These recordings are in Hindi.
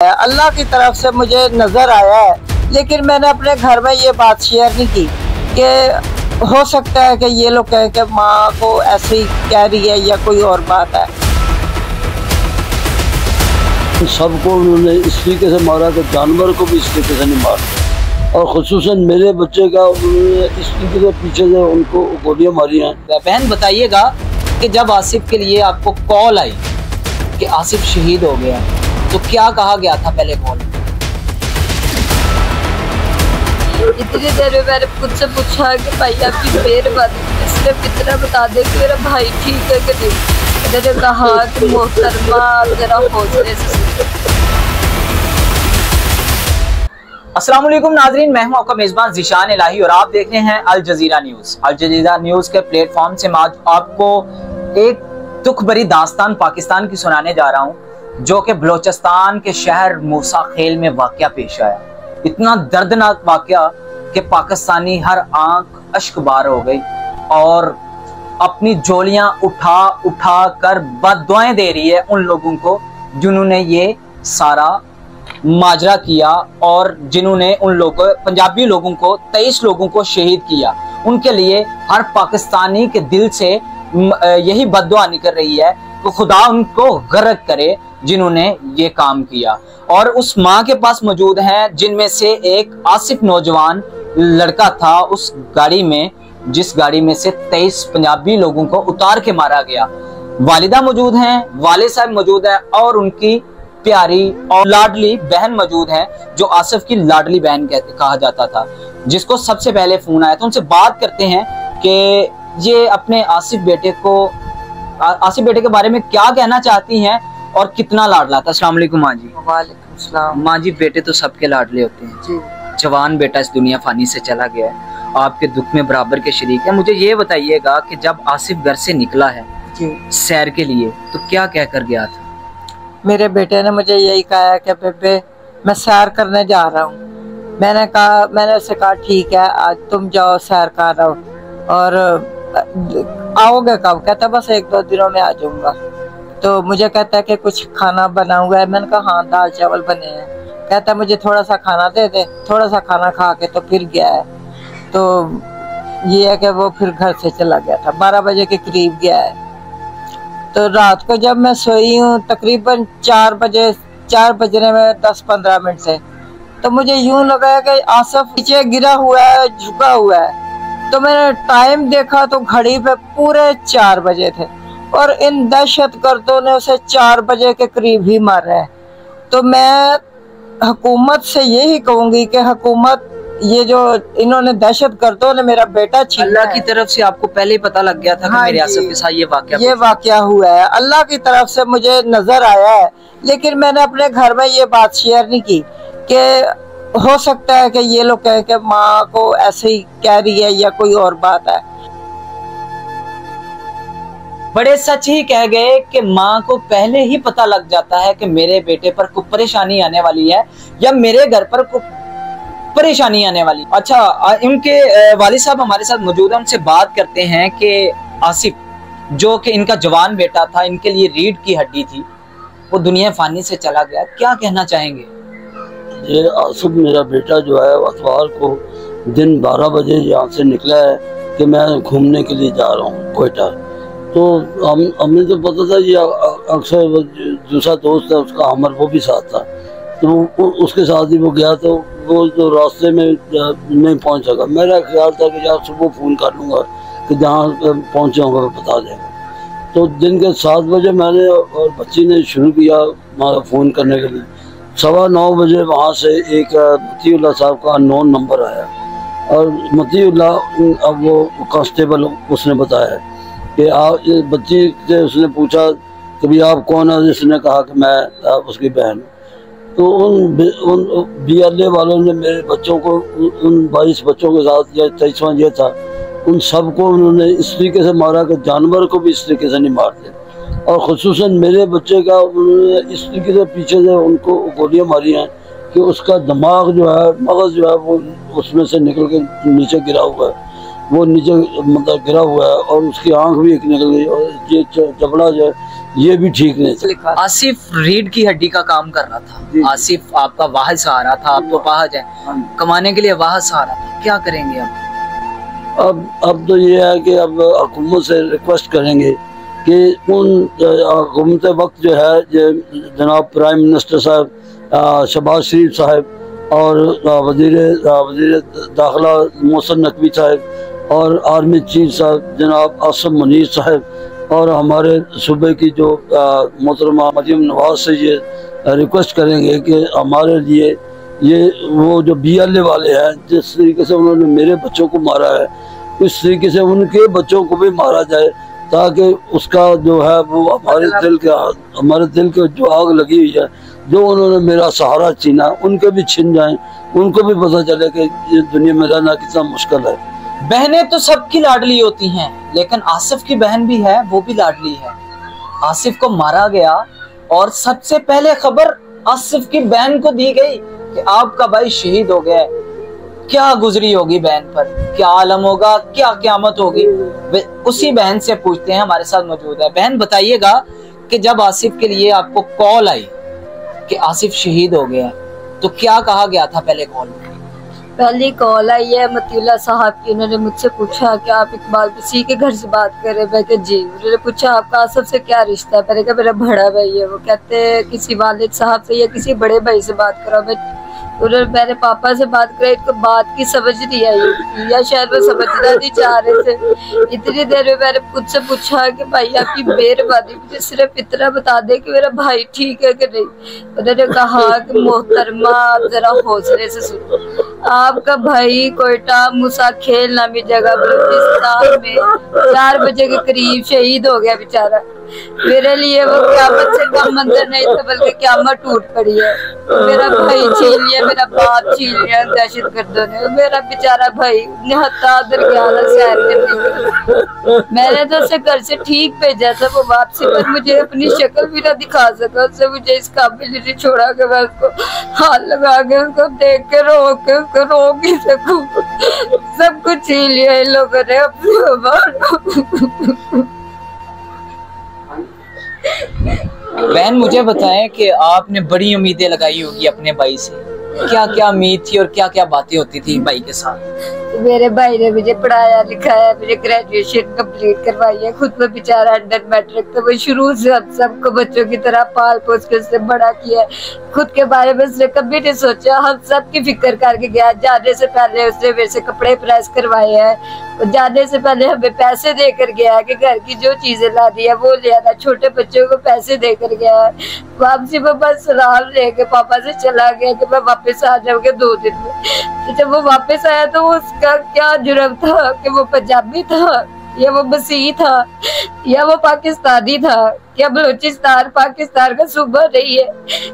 अल्लाह की तरफ से मुझे नज़र आया है, लेकिन मैंने अपने घर में ये बात शेयर नहीं की कि हो सकता है कि ये लोग कहें कि माँ को ऐसे ही कह रही है या कोई और बात है। सबको उन्होंने इस तरीके से मारा कि जानवर को भी इस तरीके से नहीं मारा, और खुसूसन मेरे बच्चे का उन्होंने इस तरीके से पीछे से उनको गोलियां मारी हैं। बहन बताइएगा कि जब आसिफ के लिए आपको कॉल आई कि आसिफ शहीद हो गया तो क्या कहा गया था पहले कॉल? इतनी देर में मैंने खुद से पूछा कि भाई आपकी मेहरबानी सिर्फ इतना बता दे कि मेरा भाई ठीक है कि नहीं। मैंने कहा कि मोहतरमा जरा हौसले से। अस्सलाम वालेकुम नाजरीन, मैं हूं आपका मेजबान ज़ीशान इलाही और आप देख रहे हैं Al Jazeera news. Al Jazeera news के प्लेटफॉर्म से मैं आपको एक दुख भरी दास्तान पाकिस्तान की सुनाने जा रहा हूं, जो कि बलोचिस्तान के शहर मूसा खेल में वाकया पेश आया। इतना दर्दनाक वाकया कि पाकिस्तानी हर आंख अश्कबार हो गई और अपनी झोलियां उठा उठा कर बद्दुआएं दे रही है उन लोगों को जिन्होंने ये सारा माजरा किया और जिन्होंने उन लोगों पंजाबी लोगों को 23 लोगों को शहीद किया। उनके लिए हर पाकिस्तानी के दिल से यही बद्दुआ निकल रही है कि खुदा उनको गर्क करे जिन्होंने ये काम किया। और उस माँ के पास मौजूद हैं जिनमें से एक आसिफ नौजवान लड़का था उस गाड़ी में, जिस गाड़ी में से 23 पंजाबी लोगों को उतार के मारा गया। वालिदा मौजूद हैं, वालिद साहब मौजूद है और उनकी प्यारी और लाडली बहन मौजूद है, जो आसिफ की लाडली बहन कहा जाता था, जिसको सबसे पहले फोन आया। तो उनसे बात करते हैं कि ये अपने आसिफ बेटे के बारे में क्या कहना चाहती हैं और कितना लाडला था। अस्सलाम वालेकुम माँ जी। वालेकुम सलाम। माँ जी, बेटे तो सबके लाडले होते हैं जी। जवान बेटा इस दुनिया फानी से चला गया है, आपके दुख में बराबर के शरीक है। मुझे ये बताइएगा कि जब आसिफ घर से निकला है जी सैर के लिए तो क्या कह कर गया था? मेरे बेटे ने मुझे यही कहा कि बेबे मैं सैर करने जा रहा हूँ। मैंने उससे कहा ठीक है, आज तुम जाओ सैर कर रहो और आओगे कब? कहता बस 1-2 दिनों में आ जाऊंगा। तो मुझे कहता है कि कुछ खाना बना हुआ है। मैंने कहा हाँ, दाल चावल बने हैं। कहता मुझे थोड़ा सा खाना दे दे। थोड़ा सा खाना खा के तो फिर गया है। तो ये है कि वो फिर घर से चला गया था, 12 बजे के करीब गया है। तो रात को जब मैं सोई हूँ तकरीबन 4 बजने में 10-15 मिनट से, तो मुझे यूं लगा है कि आसिफ नीचे गिरा हुआ है, झुका हुआ है। तो मैंने टाइम देखा तो घड़ी पे पूरे 4 बजे थे और इन दहशतगर्दों ने उसे 4 बजे के करीब ही मारा है। तो मैं हुकूमत से यही कहूंगी कि हुकूमत, ये जो इन्होंने दहशतगर्दों ने मेरा बेटा छीना, अल्लाह की तरफ से आपको पहले ही पता लग गया था कि मेरे आसिफ के साथ ये वाकया हुआ है। अल्लाह की तरफ से मुझे नजर आया है, लेकिन मैंने अपने घर में ये बात शेयर नहीं की कि हो सकता है कि ये लोग कहें कि माँ को ऐसे ही कह रही है या कोई और बात है। बड़े सच ही कह गए कि माँ को पहले ही पता लग जाता है कि मेरे बेटे पर कुछ परेशानी आने वाली है या मेरे घर पर कुछ परेशानी आने वाली। अच्छा, इनके वालिद साहब हमारे साथ मौजूद हैं, उनसे बात करते हैं कि आसिफ जो कि इनका जवान बेटा था, इनके लिए रीढ़ की हड्डी थी, वो दुनिया फानी से चला गया। क्या कहना चाहेंगे? ये आसिफ मेरा बेटा जो है अतवार को दिन 12 बजे यहाँ से निकला है कि मैं घूमने के लिए जा रहा हूँ कोयटा। तो हमें तो पता था, ये अक्सर दूसरा दोस्त है उसका हमर, वो भी साथ था, तो उसके साथ ही वो गया। तो वो जो रास्ते में नहीं पहुँच सका, मेरा ख्याल था कि यार सुबह फ़ोन कर लूँगा कि जहाँ पहुँचे होंगे वो बता देगा। तो दिन के 7 बजे मैंने और बच्ची ने शुरू किया फ़ोन करने के लिए। 9:15 बजे वहाँ से एक मतीउल्लाह साहब का अननोन नंबर आया और मतीउल्लाह, अब वो कांस्टेबल, उसने बताया कि आप, बच्ची से उसने पूछा कि भाई आप कौन है? जिसने कहा कि मैं उसकी बहन। तो उन BLA वालों ने मेरे बच्चों को, उन 22 बच्चों के साथ, या 23वां ये था, उन सबको उन्होंने इस तरीके से मारा कि जानवर को भी इस तरीके से नहीं मारते। और खुसूसन मेरे बच्चे का उन्होंने इस तरीके से पीछे से उनको गोलियां मारी हैं कि उसका दिमाग जो है, मगज़ जो है, वो उसमें से निकल के नीचे गिरा हुआ है। वो नीचे मतलब गिरा हुआ है और उसकी आंख भी एक निकल गई और ये जबड़ा जो है ये भी ठीक नहीं था। आसिफ रीढ़ की हड्डी का काम कर रहा था। आसिफ आपका वाहिद सहारा था, आप तो पाहज है, कमाने के लिए वाहिद सहारा था, क्या करेंगे अब तो ये है कि अब हुकूमत से रिक्वेस्ट करेंगे कि उन हुकूमत वक्त जो है जनाब प्राइम मिनिस्टर साहब शहबाज शरीफ साहब और वजीर दाखिला मोहसिन नकवी साहब और आर्मी चीफ साहब जनाब आसिम मुनीर साहब और हमारे सूबे की जो मोहतरमा मरियम नवाज से ये रिक्वेस्ट करेंगे कि हमारे लिए ये वो जो BLA वाले हैं जिस तरीके से उन्होंने मेरे बच्चों को मारा है इस तरीके से उनके बच्चों को भी मारा जाए ताकि उसका जो है वो हमारे दिल के जो आग लगी हुई है जो उन्होंने मेरा सहारा छीना उनके भी छिन जाएं, उनको भी पता चले कि ये दुनिया में रहना कितना मुश्किल है। बहनें तो सबकी लाडली होती हैं, लेकिन आसिफ की बहन भी है, वो भी लाडली है। आसिफ को मारा गया और सबसे पहले खबर आसिफ की बहन को दी गई कि आपका भाई शहीद हो गया है। क्या गुजरी होगी बहन पर, क्या आलम होगा, क्या क़यामत होगी, उसी बहन से पूछते हैं। हमारे साथ मौजूद है बहन, बताइएगा कि जब आसिफ के लिए आपको कॉल आई कि आसिफ शहीद हो गया तो क्या कहा गया था पहले कॉल में? पहली कॉल आई है मतीउल्लाह साहब की, उन्होंने मुझसे पूछा कि आप इकबाल किसी के घर से बात कर रहे हैं? मैं कहा जी। उन्होंने पूछा आपका आसिफ से क्या रिश्ता है? मैंने कहा मेरा बड़ा भाई है। वो कहते किसी वालिद साहब से या किसी बड़े भाई से बात करो। उन्होंने मेरे पापा से बात करी, इनको बात की समझ नहीं आई या शायद वो समझना नहीं चाह रहे थे। इतनी देर में मैंने खुद से पूछा कि भाई आपकी मेहरबानी मुझे सिर्फ इतना बता दे कि मेरा भाई ठीक है कि नहीं। उन्होंने कहा कि मोहतरमा आप जरा हौसले से सुनो, आपका भाई कोयटा मूसा खेल नामी जगह बलूचिस्तान में 4 बजे के करीब शहीद हो गया बेचारा। मेरे लिए वो क़यामत से कम मंजर नहीं था, बल्कि क़यामत टूट पड़ी है। मेरा भाई छीन लिया, मेरा बाप छीन लिया दहशतगर्दों ने, मेरा बेचारा भाई सैर करने। मैंने तो उसे घर से ठीक भेजा था, वो वापसी पर मुझे अपनी शक्ल भी ना दिखा सका। उससे मुझे इस काबिल नहीं छोड़ा कि मैं उसको हाथ लगा के उसको देख के उसको रोक ही सकूं। सब कुछ छीन लिया इन लोगों ने बहन मुझे बताएं कि आपने बड़ी उम्मीदें लगाई होगी अपने भाई से, क्या क्या उम्मीद थी और क्या क्या बातें होती थी भाई के साथ? मेरे भाई ने मुझे पढ़ाया लिखाया, मुझे ग्रेजुएशन कंप्लीट करवाई है। खुद में बेचारा अंडर मैट्रिक, तो वो शुरू से हम सबको बच्चों की तरह पाल पोस के उससे बड़ा किया। खुद के बारे में उसने कभी नहीं सोचा, हम सब की फिक्र करके गया। जाने से पहले उसने मेरे से कपड़े प्रेस करवाए हैं, जाने से पहले हमें पैसे देकर गया है कि घर की जो चीजें लानी है वो ले आना। छोटे बच्चों को पैसे देकर गया है। वापसी में बस सलाम लेके पापा से चला गया कि मैं वापस आ जाऊंगा 2 दिन में। तो जब वो वापस आया तो उसका क्या जुर्म था कि वो पंजाबी था या वो मसीही था या वो पाकिस्तानी था? क्या बलूचिस्तान पाकिस्तान का सूबा नहीं है?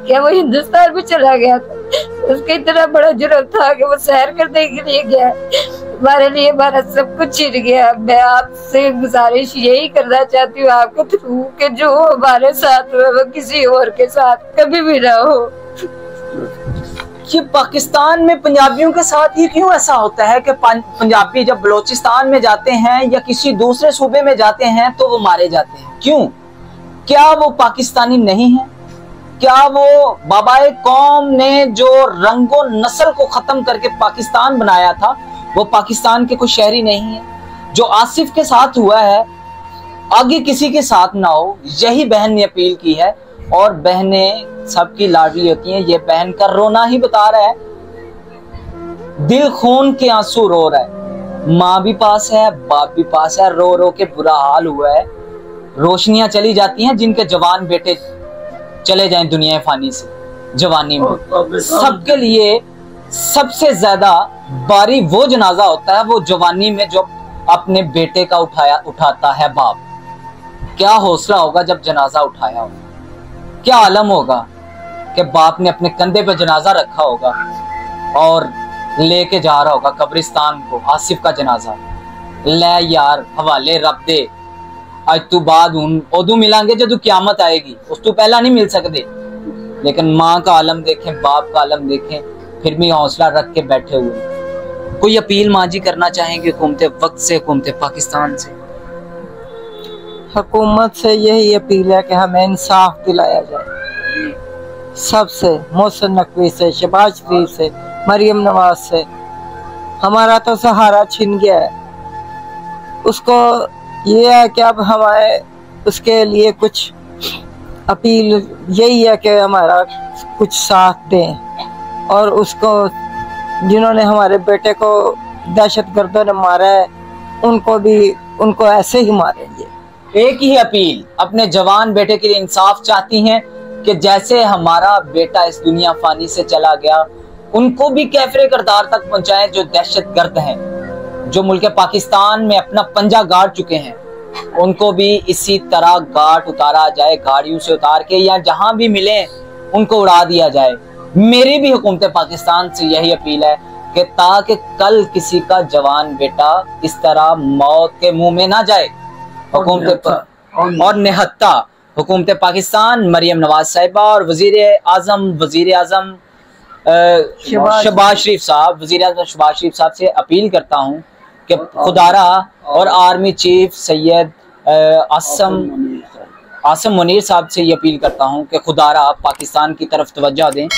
क्या वो हिंदुस्तान में चला गया था? उसका इतना बड़ा जुर्म था कि वो सैर करने के लिए गया। हमारे लिए हमारा सब कुछ छिड़ गया। मैं आपसे गुजारिश यही करना चाहती हूँ आपके थ्रू कि जो हमारे साथ हुआ वो किसी और के साथ कभी भी ना हो। कि पाकिस्तान में पंजाबियों के साथ ही क्यों ऐसा होता है कि पंजाबी जब बलूचिस्तान में जाते हैं या किसी दूसरे सूबे में जाते हैं तो वो मारे जाते हैं? क्यों? क्या वो पाकिस्तानी नहीं है? क्या वो बाबाए कौम ने जो रंगो नस्ल को खत्म करके पाकिस्तान बनाया था वो पाकिस्तान के कोई शहरी नहीं है? जो आसिफ के साथ हुआ है आगे किसी के साथ ना हो, यही बहन ने अपील की है। और बहनें सबकी लाडली होती हैं, ये बहन का रोना ही बता रहा है, दिल खून के आंसू रो रहा है। माँ भी पास है, बाप भी पास है, रो रो के बुरा हाल हुआ है। रोशनियां चली जाती हैं जिनके जवान बेटे चले जाएं दुनिया फानी से जवानी में। सबके लिए सबसे ज्यादा बारी वो जनाजा होता है वो जवानी में जो अपने बेटे का उठाता है बाप। क्या हौसला होगा जब जनाजा उठाया होगा, क्या आलम होगा कि बाप ने अपने कंधे पे जनाजा रखा होगा और लेके जा रहा होगा कब्रिस्तान को आसिफ का जनाजा। ले यार हवाले रब दे, आज तू बाद उदू मिलांगे जदू क़यामत आएगी, उस तू पहला नहीं मिल सकते। लेकिन माँ का आलम देखें, बाप का आलम देखें, फिर भी हौसला रख के बैठे हुए। कोई अपील माजी करना चाहेंगे हुकूमत वक्त से, हुकूमत पाकिस्तान से? हुकूमत से यही अपील है कि हमें इंसाफ दिलाया जाए सबसे, मोहसिन नकवी से, शहबाज शरीफ से, मरियम नवाज से। हमारा तो सहारा छिन गया है। उसको ये है कि अब हमारे उसके लिए कुछ अपील यही है कि हमारा कुछ साथ दें, और उसको जिन्होंने हमारे बेटे को दहशतगर्दों ने मारा है उनको ऐसे ही मारेंगे। एक ही अपील, अपने जवान बेटे के लिए इंसाफ चाहती हैं कि जैसे हमारा बेटा इस दुनिया फानी से चला गया, उनको भी कैफरे किरदार तक पहुंचाएं जो दहशतगर्द हैं, जो मुल्क पाकिस्तान में अपना पंजा गाड़ चुके हैं। उनको भी इसी तरह गाड़ उतारा जाए, गाड़ियों से उतार के या जहां भी मिले उनको उड़ा दिया जाए। मेरी भी हुकूमत पाकिस्तान से यही अपील है कि ताकि कल किसी का जवान बेटा इस तरह मौत के मुंह में ना जाए। हुकूमत और निहत्ता हुकूमत पाकिस्तान, मरियम नवाज साहिबा और वजीर आजम शहबाज शरीफ साहब, वजीर आजम शहबाज शरीफ साहब से अपील करता हूँ कि खुदारा और आर्मी चीफ सैयद आसम मुनीर साहब से ये अपील करता हूँ कि खुदारा पाकिस्तान की तरफ तवज्जो दें।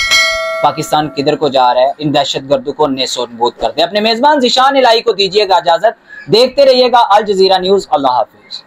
पाकिस्तान किधर को जा रहा है, इन दहशतगर्दों को नेस्तनाबूद कर दें। अपने मेजबान ज़ीशान इलाही को दीजिएगा इजाजत। देखते रहिएगा अल जज़ीरा न्यूज़। अल्लाह हाफिज।